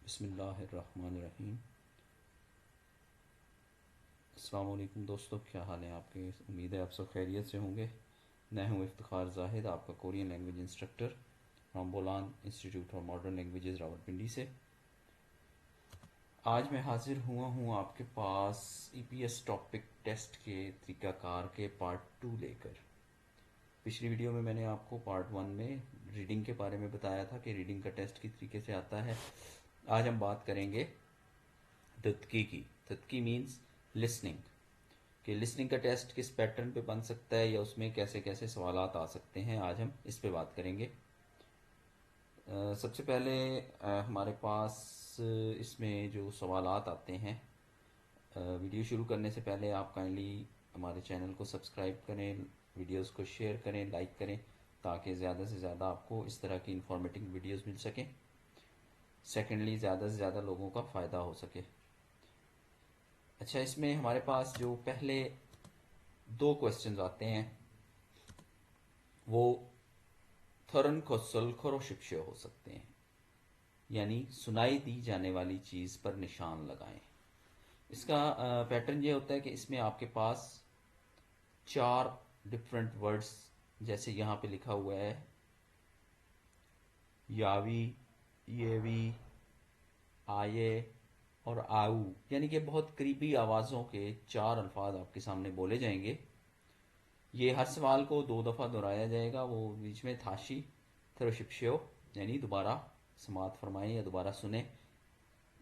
बिस्मिल्लाहिर्रहमानिर्रहीम। अस्सलाम वालेकुम दोस्तों, क्या हाल है आपके? उम्मीद है आप सब खैरियत से होंगे। मैं हूं इफ्तिखार जाहिद, आपका Korean language instructor from Bolan institute for modern languages Rawalpindi से। आज मैं हाजिर हुआ हूं आपके पास ईपीएस टॉपिक टेस्ट के तरीक़ाकार के पार्ट 2 लेकर। पिछली वीडियो में मैंने आपको पार्ट 1 में रीडिंग के बारे में बताया था कि रीडिंग का टेस्ट किस तरीके से आता है। आज हम बात करेंगे तदकी की। तदकी मीन्स लिसनिंग, कि लिसनिंग का टेस्ट किस पैटर्न पे बन सकता है या उसमें कैसे कैसे सवालात आ सकते हैं। आज हम इस पे बात करेंगे। सबसे पहले हमारे पास इसमें जो सवालात आते हैं, वीडियो शुरू करने से पहले आप काइंडली हमारे चैनल को सब्सक्राइब करें, वीडियोस को शेयर करें, लाइक करें, ताकि ज़्यादा से ज़्यादा आपको इस तरह की इंफॉर्मेटिव वीडियोस मिल सकें। सेकेंडली, ज़्यादा से ज़्यादा लोगों का फ़ायदा हो सके। अच्छा, इसमें हमारे पास जो पहले 2 क्वेश्चंस आते हैं वो थरन कोसल खरोशिप्य हो सकते हैं, यानी सुनाई दी जाने वाली चीज़ पर निशान लगाएं। इसका पैटर्न ये होता है कि इसमें आपके पास 4 डिफरेंट वर्ड्स, जैसे यहाँ पे लिखा हुआ है यावी, येवी, आये और आऊ, यानी कि बहुत करीबी आवाज़ों के 4 अल्फाज आपके सामने बोले जाएंगे। ये हर सवाल को 2 दफ़ा दोहराया जाएगा। वो बीच में थाशी थ्रोशिप्यो, यानी दोबारा समात फरमाएं या दोबारा सुने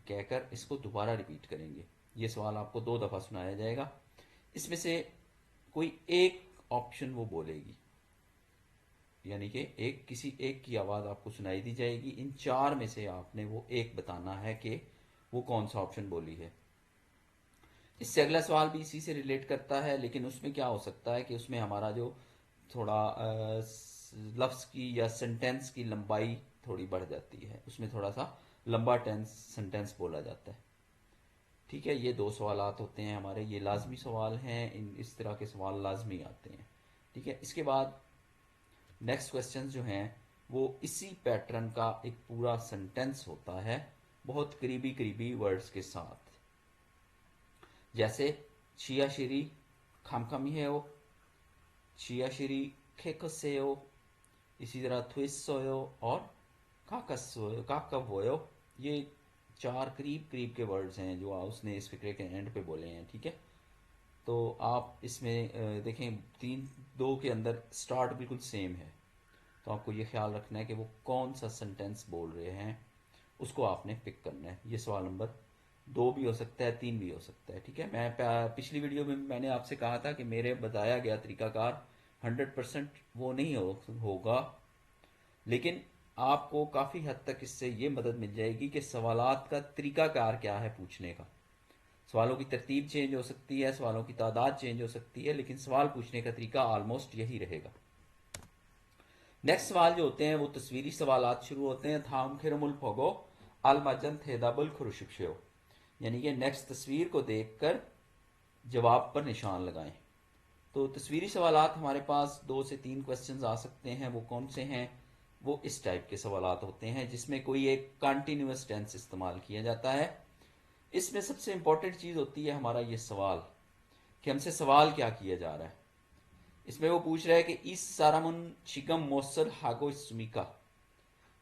कहकर इसको दोबारा रिपीट करेंगे। ये सवाल आपको 2 दफ़ा सुनाया जाएगा। इसमें से कोई एक ऑप्शन वो बोलेगी, यानी कि किसी एक की आवाज़ आपको सुनाई दी जाएगी। इन 4 में से आपने वो एक बताना है कि वो कौन सा ऑप्शन बोली है। इससे अगला सवाल भी इसी से रिलेट करता है, लेकिन उसमें क्या हो सकता है कि उसमें हमारा जो थोड़ा लफ्ज़ की या सेंटेंस की लंबाई थोड़ी बढ़ जाती है, उसमें थोड़ा सा लंबा टेंस सेंटेंस बोला जाता है। ठीक है, ये 2 सवालात होते हैं हमारे, ये लाजमी सवाल हैं। इस तरह के सवाल लाजमी आते हैं। ठीक है, इसके बाद नेक्स्ट क्वेश्चन जो हैं वो इसी पैटर्न का एक पूरा सेंटेंस होता है, बहुत करीबी करीबी वर्ड्स के साथ। जैसे चियाशिरी खामखामीहेओ, चियाशिरी खेकोसेओ, इसी तरह थुइसोयो और काकसोयो काकवोयो। ये 4 करीब करीब के वर्ड्स हैं जो उसने इस फिक्रे के एंड पे बोले हैं। ठीक है, तो आप इसमें देखें 3-2 के अंदर स्टार्ट बिल्कुल सेम है, तो आपको ये ख्याल रखना है कि वो कौन सा सेंटेंस बोल रहे हैं, उसको आपने पिक करना है। ये सवाल नंबर 2 भी हो सकता है, 3 भी हो सकता है। ठीक है, मैं पिछली वीडियो में मैंने आपसे कहा था कि मेरे बताया गया तरीकाकार 100% वो नहीं होगा, लेकिन आपको काफ़ी हद तक इससे ये मदद मिल जाएगी कि सवालात का तरीकाकार क्या है पूछने का। सवालों की तरतीब चेंज हो सकती है, सवालों की तादाद चेंज हो सकती है, लेकिन सवाल पूछने का तरीका ऑलमोस्ट यही रहेगा। नेक्स्ट सवाल जो होते हैं वो तस्वीरी सवालात शुरू होते हैं। थाम खिरमुल फोगो अलमजन थेदाबुल खुरुशिप्यो, यानी कि नेक्स्ट तस्वीर को देखकर जवाब पर निशान लगाएं। तो तस्वीरी सवालात हमारे पास 2 से 3 क्वेश्चंस आ सकते हैं। वो कौन से हैं? वो इस टाइप के सवालात होते हैं जिसमें कोई एक कंटिन्यूस टेंस इस्तेमाल किया जाता है। इसमें सबसे इंपॉर्टेंट चीज़ होती है हमारा ये सवाल, कि हमसे सवाल क्या किया जा रहा है। इसमें वो पूछ रहा है कि इस सारामुन शिगम मोसर हागो सुमिका,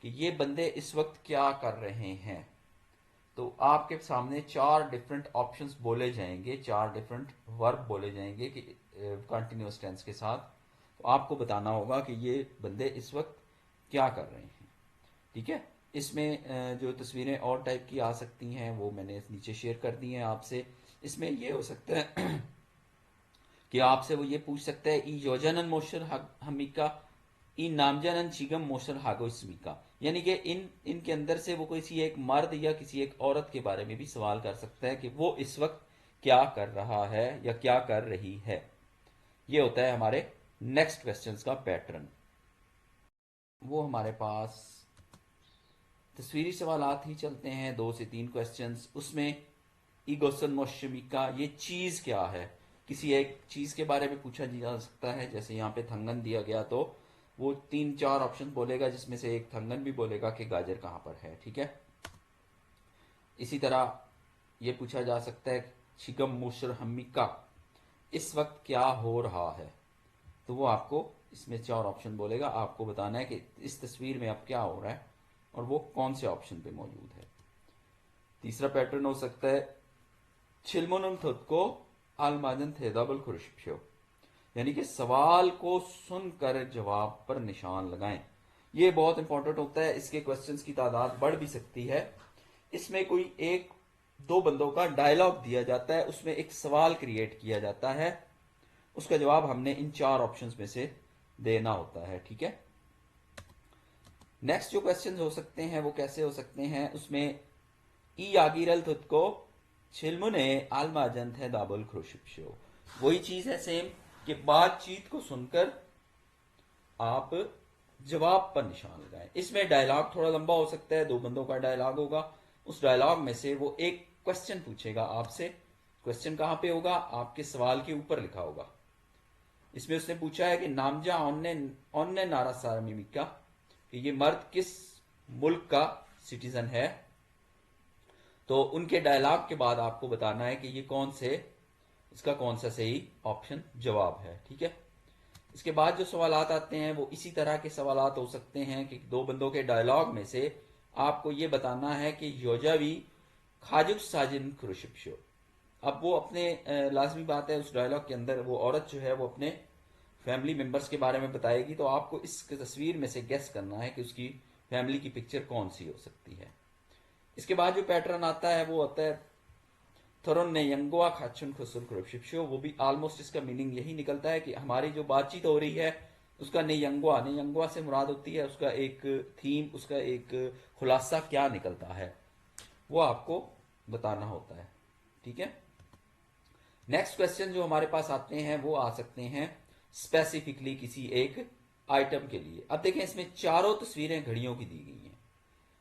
कि ये बंदे इस वक्त क्या कर रहे हैं। तो आपके सामने 4 डिफरेंट ऑप्शंस बोले जाएंगे, 4 डिफरेंट वर्ब बोले जाएंगे कि कंटिन्यूस टेंस के साथ। तो आपको बताना होगा कि ये बंदे इस वक्त क्या कर रहे हैं। ठीक है, इसमें जो तस्वीरें और टाइप की आ सकती हैं वो मैंने नीचे शेयर कर दी हैं आपसे। इसमें ये हो सकता है कि आपसे वो ये पूछ सकता है ई योजनन मोशर हमिका ई नामजनन चिगम मोशर हागो स्मिका, यानी कि इनके अंदर से वो किसी एक मर्द या किसी एक औरत के बारे में भी सवाल कर सकता है कि वो इस वक्त क्या कर रहा है या क्या कर रही है। ये होता है हमारे नेक्स्ट क्वेश्चंस का पैटर्न। वो हमारे पास तस्वीरी सवालात ही चलते हैं, 2 से 3 क्वेश्चंस। उसमें ईगोसन मोशमिका, ये चीज़ क्या है, किसी एक चीज़ के बारे में पूछा जा सकता है। जैसे यहाँ पे थंगन दिया गया तो वो 3-4 ऑप्शन बोलेगा, जिसमें से एक थंगन भी बोलेगा कि गाजर कहाँ पर है। ठीक है, इसी तरह ये पूछा जा सकता है छिगम मुशर हम्मिका, इस वक्त क्या हो रहा है। तो वो आपको इसमें 4 ऑप्शन बोलेगा, आपको बताना है कि इस तस्वीर में अब क्या हो रहा है और वो कौन से ऑप्शन पे मौजूद है। तीसरा पैटर्न हो सकता है छिलमोनम थुत को आलमाजन थे डबल खुरशो, यानी कि सवाल को सुनकर जवाब पर निशान लगाएं। ये बहुत इंपॉर्टेंट होता है, इसके क्वेश्चंस की तादाद बढ़ भी सकती है। इसमें कोई एक दो बंदों का डायलॉग दिया जाता है, उसमें एक सवाल क्रिएट किया जाता है, उसका जवाब हमने इन 4 ऑप्शंस में से देना होता है। ठीक है, नेक्स्ट जो क्वेश्चंस हो सकते हैं वो कैसे हो सकते हैं, उसमें ई आगिरल थुत को छिलमुने आलमाजन थे दाबुल खुशिपशो, वही चीज है सेम कि बातचीत को सुनकर आप जवाब पर निशान लगाएं। इसमें डायलॉग थोड़ा लंबा हो सकता है, 2 बंदों का डायलॉग होगा, उस डायलॉग में से वो एक क्वेश्चन पूछेगा आपसे। क्वेश्चन कहां पे होगा, आपके सवाल के ऊपर लिखा होगा। इसमें उसने पूछा है कि नामजा ओन्ने ओन्ने नारा सारमिका, कि ये मर्द किस मुल्क का सिटीजन है। तो उनके डायलॉग के बाद आपको बताना है कि ये कौन से, इसका कौन सा सही ऑप्शन जवाब है। ठीक है, इसके बाद जो सवालात आते हैं वो इसी तरह के सवालात हो सकते हैं कि 2 बंदों के डायलॉग में से आपको ये बताना है कि योजावी खाजुक साजिन खुरुशिपशो। अब वो अपने लाजमी बात है, उस डायलॉग के अंदर वो औरत जो है वो अपने फैमिली मेंबर्स के बारे में बताएगी, तो आपको इस तस्वीर में से गेस करना है कि उसकी फैमिली की पिक्चर कौन सी हो सकती है। इसके बाद जो पैटर्न आता है वो होता है थोरन ने यंगोआ खाचुन खुसुल खुरशिपशो, वो भी ऑलमोस्ट इसका मीनिंग यही निकलता है कि हमारी जो बातचीत हो रही है उसका नेयंगवा से मुराद होती है उसका एक थीम, उसका एक खुलासा क्या निकलता है, वो आपको बताना होता है। ठीक है, नेक्स्ट क्वेश्चन जो हमारे पास आते हैं वो आ सकते हैं स्पेसिफिकली किसी एक आइटम के लिए। अब देखें, इसमें चारों तस्वीरें घड़ियों की दी गई हैं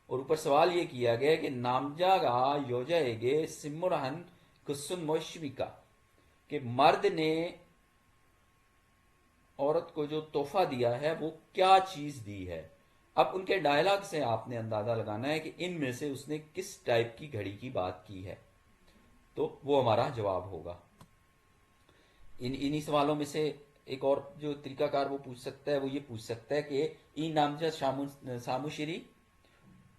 और ऊपर सवाल ये किया गया है कि नामजागा योजाएगे सिमुरहन कुसुन मोशमिका, कि मर्द ने औरत को जो तोहफा दिया है वो क्या चीज दी है। अब उनके डायलॉग से आपने अंदाजा लगाना है कि इनमें से उसने किस टाइप की घड़ी की बात की है, तो वो हमारा जवाब होगा। इन्हीं सवालों में से एक और जो तरीकाकार वो पूछ सकता है वो ये पूछ सकता है कि ई नामजा सामुशिरी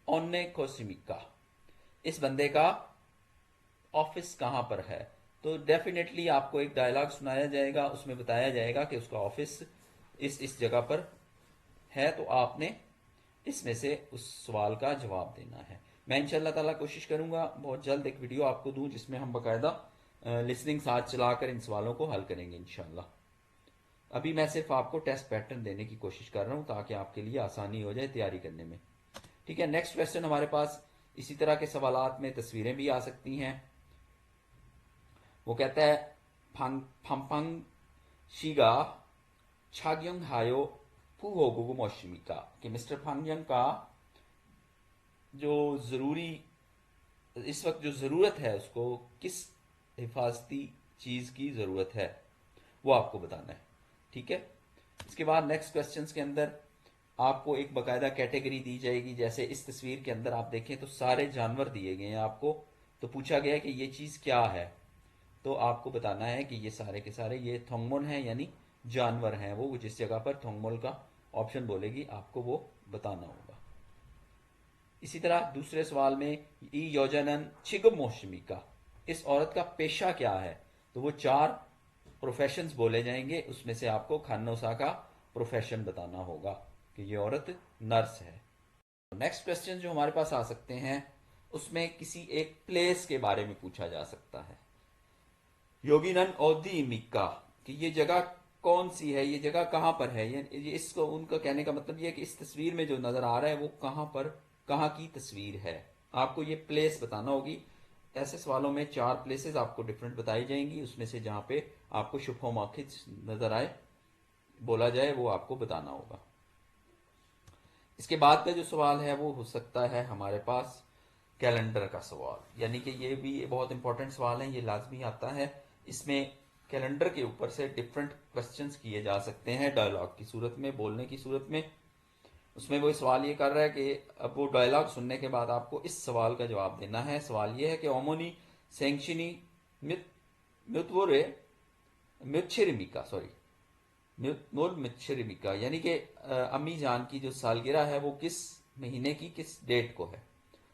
ओन्ने कोसिमिका, इस बंदे का ऑफिस कहां पर है। तो डेफिनेटली आपको एक डायलॉग सुनाया जाएगा, उसमें बताया जाएगा कि उसका ऑफिस इस जगह पर है, तो आपने इसमें से उस सवाल का जवाब देना है। मैं इंशाल्लाह ताला कोशिश करूंगा बहुत जल्द एक वीडियो आपको दूं जिसमें हम बकायदा लिसनिंग साथ चलाकर इन सवालों को हल करेंगे इंशाल्लाह। अभी मैं सिर्फ आपको टेस्ट पैटर्न देने की कोशिश कर रहा हूं ताकि आपके लिए आसानी हो जाए तैयारी करने में। ठीक है, नेक्स्ट क्वेश्चन हमारे पास इसी तरह के सवालात में तस्वीरें भी आ सकती हैं। वो कहता है फंपंग शीगा छाग्यंग हायो फूहो गुगु मोशिमिका, कि मिस्टर फंगयंग का जो जरूरी इस वक्त जो जरूरत है उसको किस हिफाजती चीज की जरूरत है, वो आपको बताना है। ठीक है, इसके बाद नेक्स्ट क्वेश्चंस के अंदर आपको एक बकायदा कैटेगरी दी जाएगी। जैसे इस तस्वीर के अंदर आप देखें तो सारे जानवर दिए गए हैं आपको, तो पूछा गया है कि ये चीज क्या है, तो आपको बताना है कि ये सारे के सारे ये थोंगमोन है, यानी जानवर हैं। वो जिस जगह पर थोंगमोल का ऑप्शन बोलेगी आपको वो बताना होगा। इसी तरह दूसरे सवाल में ई योजनन छिगम मोशमी का, इस औरत का पेशा क्या है, तो वो 4 प्रोफेशंस बोले जाएंगे, उसमें से आपको खानोसा का प्रोफेशन बताना होगा कि ये औरत नर्स है। नेक्स्ट क्वेश्चन जो हमारे पास आ सकते हैं उसमें किसी एक प्लेस के बारे में पूछा जा सकता है। योगिनन ओदी मिक्का, कि ये जगह कौन सी है, ये जगह कहां पर है। ये इसको उनका कहने का मतलब ये है कि इस तस्वीर में जो नजर आ रहा है वो कहां पर, कहां की तस्वीर है, आपको ये प्लेस बताना होगी। ऐसे सवालों में 4 प्लेसेस आपको डिफरेंट बताई जाएंगी, उसमें से जहां पे आपको शुभ मौखिक नजर आए बोला जाए वो आपको बताना होगा। इसके बाद का जो सवाल है वो हो सकता है हमारे पास कैलेंडर का सवाल, यानी कि ये भी बहुत इंपॉर्टेंट सवाल है, ये लाजमी आता है। इसमें कैलेंडर के ऊपर से डिफरेंट क्वेश्चंस किए जा सकते हैं डायलॉग की सूरत में, बोलने की सूरत में। उसमें वो सवाल ये कर रहा है कि अब वो डायलॉग सुनने के बाद आपको इस सवाल का जवाब देना है। सवाल ये है कि ओमोनी सेंक्शनी म्युतवोरे म्युच्छिरिमिका, सॉरी, मोल मिच्छरिमिका, यानी कि अम्मी जान की जो सालगिरह है वो किस महीने की किस डेट को है।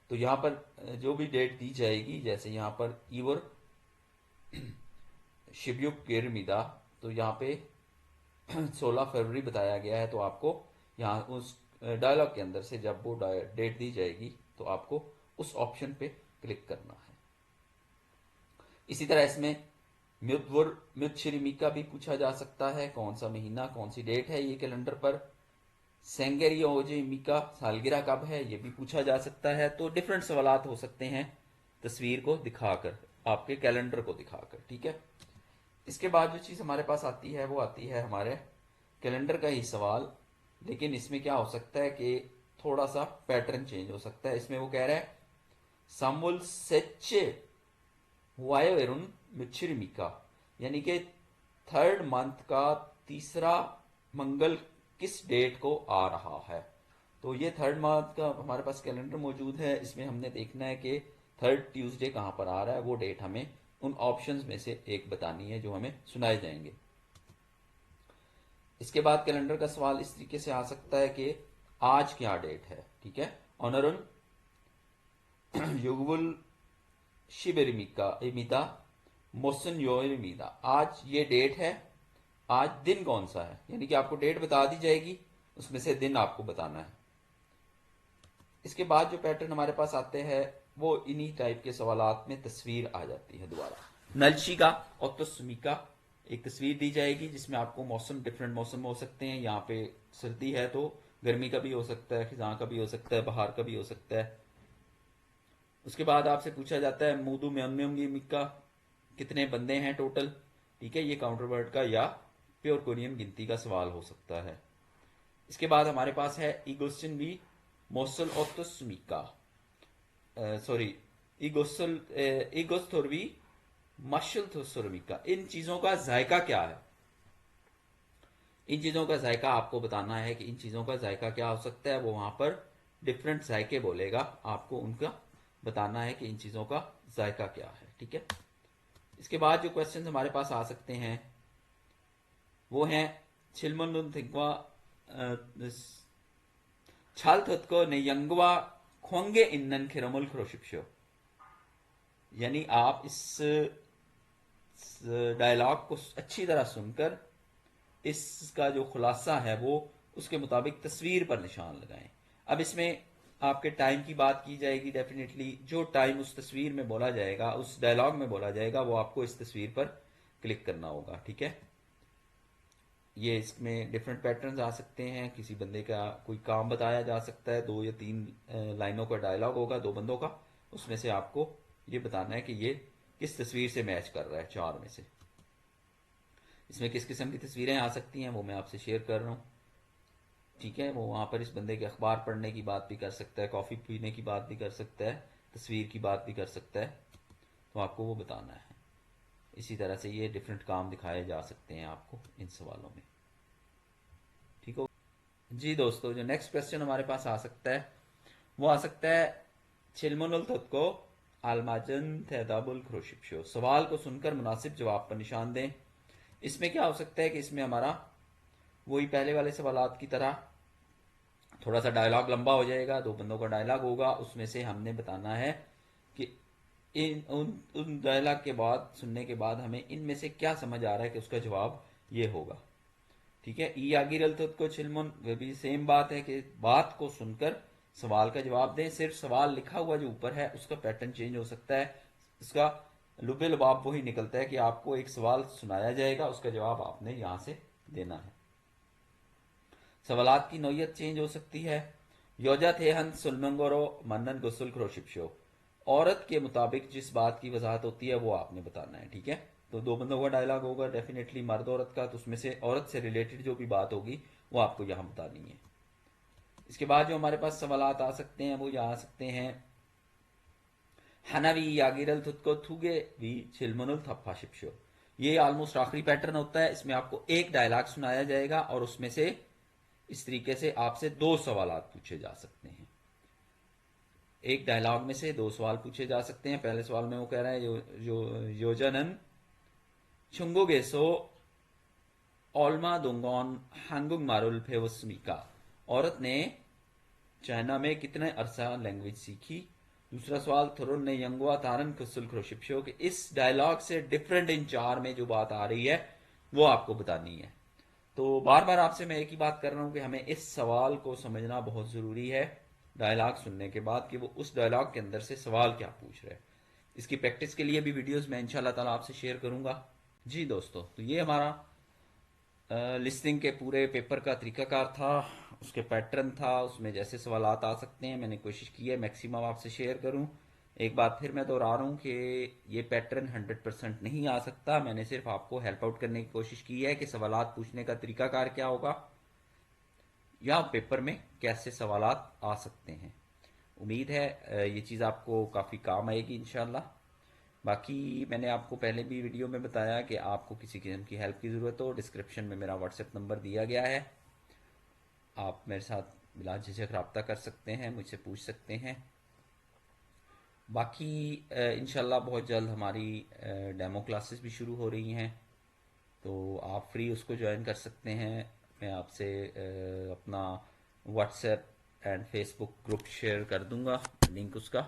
तो यहाँ पर जो भी डेट दी जाएगी, जैसे यहाँ पर ईवर शिब्युक गिरमिदा, तो यहाँ पे 16 फरवरी बताया गया है। तो आपको यहाँ उस डायलॉग के अंदर से जब वो डेट दी जाएगी तो आपको उस ऑप्शन पे क्लिक करना है। इसी तरह इसमें म्युत्शिरिमिका भी पूछा जा सकता है, कौन सा महीना कौन सी डेट है ये कैलेंडर पर। सेंगेरियोजिमिका, सालगिरह कब है, ये भी पूछा जा सकता है। तो डिफरेंट सवालात हो सकते हैं तस्वीर को दिखाकर, आपके कैलेंडर को दिखाकर, ठीक है। इसके बाद जो चीज़ हमारे पास आती है वो आती है हमारे कैलेंडर का ही सवाल, लेकिन इसमें क्या हो सकता है कि थोड़ा सा पैटर्न चेंज हो सकता है। इसमें वो कह रहा है सामुल सेचे वायरुन मिच्छिरिमिका, यानी कि थर्ड मंथ का तीसरा मंगल किस डेट को आ रहा है। तो ये थर्ड मंथ का हमारे पास कैलेंडर मौजूद है, इसमें हमने देखना है कि थर्ड ट्यूसडे कहाँ पर आ रहा है। वो डेट हमें उन ऑप्शंस में से एक बतानी है जो हमें सुनाए जाएंगे। इसके बाद कैलेंडर का सवाल इस तरीके से आ सकता है कि आज क्या डेट है, ठीक है। ऑनरन युगुल शिबेरिमिका इमिता मोसन योमिदा, आज ये डेट है, आज दिन कौन सा है, यानी कि आपको डेट बता दी जाएगी, उसमें से दिन आपको बताना है। इसके बाद जो पैटर्न हमारे पास आते हैं वो इन्हीं टाइप के सवालात में तस्वीर आ जाती है दोबारा। नलशिका और तस्मिका, एक तस्वीर दी जाएगी जिसमें आपको मौसम, डिफरेंट मौसम हो सकते हैं। यहाँ पे सर्दी है तो गर्मी का भी हो सकता है, खिजां का भी हो सकता है, बहार का भी हो सकता है। उसके बाद आपसे पूछा जाता है मूदू म्योंगी का कितने बंदे हैं टोटल, ठीक है। ये काउंटर वर्ड का या प्योर कोरियन गिनती का सवाल हो सकता है। इसके बाद हमारे पास है इगोस्टिन भी मोसल ओतोस्मिका, सॉरी, इगोसल इगोस्थोरवी मशल थोसोरमिका। इन चीजों का जायका क्या है, इन चीजों का जायका आपको बताना है कि इन चीजों का जायका क्या हो सकता है। वो वहां पर डिफरेंट जायके बोलेगा, आपको उनका बताना है कि इन चीजों का जायका क्या है, ठीक है। इसके बाद जो क्वेश्चन हमारे पास आ सकते हैं वो हैं छिलमन थिंगवा छाल थत्को नेयंगवा खोंगे इन्नन खिरमुल क्रोशिप्शो, यानी आप इस डायलॉग को अच्छी तरह सुनकर इसका जो खुलासा है वो उसके मुताबिक तस्वीर पर निशान लगाएं। अब इसमें आपके टाइम की बात की जाएगी, डेफिनेटली जो टाइम उस तस्वीर में बोला जाएगा, उस डायलॉग में बोला जाएगा, वो आपको इस तस्वीर पर क्लिक करना होगा, ठीक है। ये इसमें डिफरेंट पैटर्न्स आ सकते हैं, किसी बंदे का कोई काम बताया जा सकता है, 2 या 3 लाइनों का डायलॉग होगा 2 बंदों का, उसमें से आपको ये बताना है कि ये किस तस्वीर से मैच कर रहा है 4 में से। इसमें किस किस्म की तस्वीरें आ सकती हैं वो मैं आपसे शेयर कर रहा हूँ, ठीक है। वो वहां पर इस बंदे के अखबार पढ़ने की बात भी कर सकता है, कॉफी पीने की बात भी कर सकता है, तस्वीर की बात भी कर सकता है, तो आपको वो बताना है। इसी तरह से ये डिफरेंट काम दिखाए जा सकते हैं आपको इन सवालों में, ठीक हो जी। दोस्तों, जो नेक्स्ट क्वेश्चन हमारे पास आ सकता है वो आ सकता है छिलमुनुल को आलमाजन थेदाबुल क्रोशिप्शो, सवाल को सुनकर मुनासिब जवाब पर निशान दें। इसमें क्या हो सकता है कि इसमें हमारा वही पहले वाले सवालात की तरह थोड़ा सा डायलॉग लंबा हो जाएगा, 2 बंदों का डायलॉग होगा, उसमें से हमने बताना है कि इन उन डायलॉग के बाद, सुनने के बाद हमें इनमें से क्या समझ आ रहा है कि उसका जवाब ये होगा, ठीक है। ई आगिरल को छिलमुन, वे भी सेम बात है कि बात को सुनकर सवाल का जवाब दें। सिर्फ सवाल लिखा हुआ जो ऊपर है उसका पैटर्न चेंज हो सकता है, इसका लुबे लुबाब वही निकलता है कि आपको एक सवाल सुनाया जाएगा, उसका जवाब आपने यहां से देना है। सवालात की नौयत चेंज हो सकती है। योजा थे हन सुलमंगोरो मन्नन गुसुल क्रोशिप्शो, औरत के मुताबिक जिस बात की वजाहत होती है वो आपने बताना है, ठीक है। तो 2 बंदों का डायलॉग होगा डेफिनेटली मर्द औरत का, तो उसमें से औरत से रिलेटेड जो भी बात होगी वो आपको यहां बतानी है। इसके बाद जो हमारे पास सवालात आ सकते हैं वो यहाँ आ सकते हैं हनावी यागिरल थुतको थुगे वी छिलमनुल थप्पा शिप्शो। ये ऑलमोस्ट आखिरी पैटर्न होता है, इसमें आपको एक डायलॉग सुनाया जाएगा और उसमें से इस तरीके से आपसे 2 सवाल पूछे जा सकते हैं। एक डायलॉग में से 2 सवाल पूछे जा सकते हैं। पहले सवाल में वो कह रहा है योजनन छुंगोगेसो ओल्मा दोंगोन हांगुंग मारुल फेवस्मिका। औरत ने चाइना में कितने अरसा लैंग्वेज सीखी। दूसरा सवाल थुरुन ने यंगवा तारन कुसुल क्रोशिप्शो के इस डायलॉग से डिफरेंट इन चार में जो बात आ रही है वो आपको बतानी है। तो बार बार आपसे मैं एक ही बात कर रहा हूं कि हमें इस सवाल को समझना बहुत ज़रूरी है डायलॉग सुनने के बाद कि वो उस डायलॉग के अंदर से सवाल क्या पूछ रहे हैं। इसकी प्रैक्टिस के लिए भी वीडियोस मैं इंशाल्लाह ताला आपसे शेयर करूंगा। जी दोस्तों, तो ये हमारा लिस्टिंग के पूरे पेपर का तरीकाकार था, उसके पैटर्न था, उसमें जैसे सवालात आ सकते हैं मैंने कोशिश की है मैक्सिमम आपसे शेयर करूं। एक बार फिर मैं दोहरा रहा हूं कि ये पैटर्न 100% नहीं आ सकता। मैंने सिर्फ आपको हेल्प आउट करने की कोशिश की है कि सवालात पूछने का तरीकाकार क्या होगा या पेपर में कैसे सवालात आ सकते हैं। उम्मीद है ये चीज़ आपको काफ़ी काम आएगी इंशाल्लाह। बाकी मैंने आपको पहले भी वीडियो में बताया कि आपको किसी किस्म की हेल्प की ज़रूरत हो, डिस्क्रिप्शन में मेरा व्हाट्सएप नंबर दिया गया है। आप मेरे साथ बिला झिझक रब्ता कर सकते हैं, मुझसे पूछ सकते हैं। बाकी इंशाल्लाह बहुत जल्द हमारी डेमो क्लासेस भी शुरू हो रही हैं, तो आप फ्री उसको ज्वाइन कर सकते हैं। मैं आपसे अपना WhatsApp and Facebook group share कर दूंगा, लिंक उसका,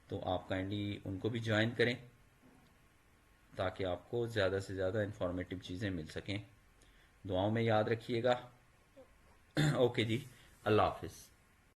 तो आप काइंडली उनको भी ज्वाइन करें ताकि आपको ज़्यादा से ज़्यादा इंफॉर्मेटिव चीज़ें मिल सकें। दुआओं में याद रखिएगा। ओके जी, अल्लाह हाफिज़।